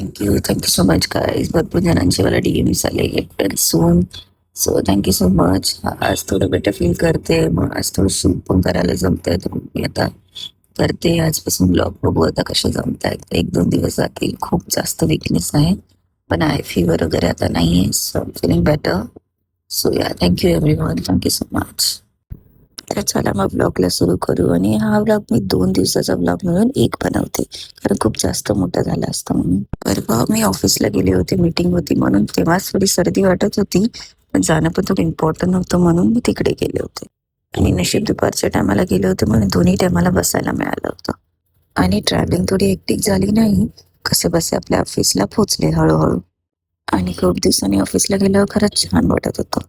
Thank you so much guys. भरपूर जणांचे मला डीएम्स आले get soon. So thank you so much. आज थोडं बेटर फील करते, मग आज थोडं सूप पण करायला जमतंय, तर मी आता करते. आजपासून ब्लॉग बघू आता कसे जमतायत. 1-2 दिवस जातील. खूप जास्त विकनेस आहे, पण आहे फीवर वगैरे आता नाही आहे. So feeling better. So yeah, thank you everyone. Thank you so much. तर चला मग ब्लॉगला सुरू करू. आणि हा ब्लॉग मी 2 दिवसाचा ब्लॉग म्हणून एक बनवते, कारण खूप जास्त मोठा झाला असता म्हणून. परवा मी ऑफिसला गेले होते, मीटिंग होती म्हणून. तेव्हाच थोडी सर्दी वाटत होती, पण जाणं पण थोडं इम्पॉर्टंट होतं म्हणून मी तिकडे गेले होते. आणि नशीब दुपारच्या टायमाला गेले होते म्हणून दोन्ही टायमाला बसायला मिळालं होतं. आणि ट्रॅव्हलिंग थोडी हेक्टिक झाली नाही, कसे बसे आपल्या ऑफिसला पोहोचले हळूहळू. आणि खूप दिवसांनी ऑफिसला गेल्यावर खरंच छान वाटत होतं.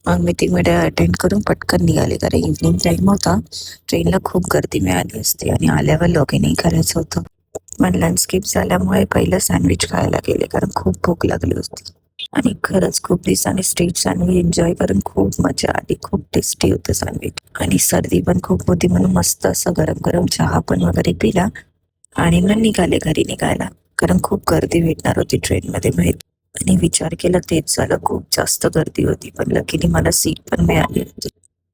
मग मीटिंग मध्ये अटेंड करून पटकन निघाले, कारण इव्हनिंग टाइम होता. ट्रेनला खूप गर्दी मिळाली असते आणि आल्यावर लॉग इनही करायचं होतं. मग लंच स्किप झाल्यामुळे पहिलं सँडविच खायला गेले, कारण खूप भूक लागली होती. आणि खरंच खूप दिवसांनी स्ट्रीट सँडविच एन्जॉय करून खूप मजा आली. खूप टेस्टी होतं सँडविच. आणि सर्दी पण खूप होती म्हणून मस्त असं गरम गरम चहा पण वगैरे पिला. आणि मग निघाले घरी निघायला, कारण खूप गर्दी भेटणार होती ट्रेनमध्ये माहित. आणि विचार केला तेच झालं, खूप जास्त गर्दी होती. पण लकीली मला सीट पण मिळाली होती.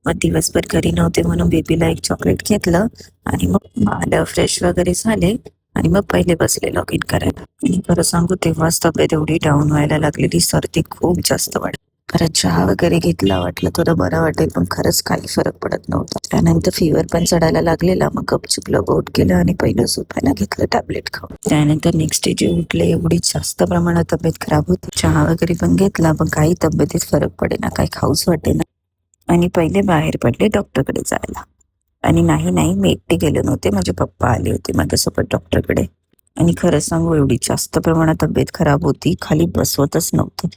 मग दिवसभर घरी नव्हते म्हणून बेबीला एक चॉकलेट घेतलं. आणि मग आलं, फ्रेश वगैरे झाले. आणि मग पहिले बसले लॉग इन करायला. आणि खरं सांगू, तेव्हाच तब्येत एवढी डाऊन व्हायला लागलेली, सर्दी खूप जास्त वाढली. खरंच चहा वगैरे घेतला, वाटलं थोडं बरं वाटेल, पण खरंच काही फरक पडत नव्हता. त्यानंतर फिवर पण चढायला लागलेला. मग गपचूप लॉग आउट केलं आणि पहिलं झोपायला घेतलं टॅबलेट खाऊन. त्यानंतर नेक्स्ट डे जे उठले, एवढी जास्त प्रमाणात तब्येत खराब होती. चहा वगैरे पण घेतला, पण काही तब्येतीत फरक पडेना, काही खाऊच वाटेना. आणि पहिले बाहेर पडले डॉक्टरकडे जायला. आणि नाही, मी एकटे गेले नव्हते, माझे पप्पा आले होते माझ्यासोबत डॉक्टरकडे. आणि खरं सांगू, एवढी जास्त प्रमाणात तब्येत खराब होती, खाली बसवतच नव्हतं.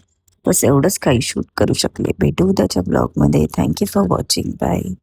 बस एवढंच काही शूट करू शकले. भेटू उद्याच्या ब्लॉगमध्ये. Thank you for watching. बाय.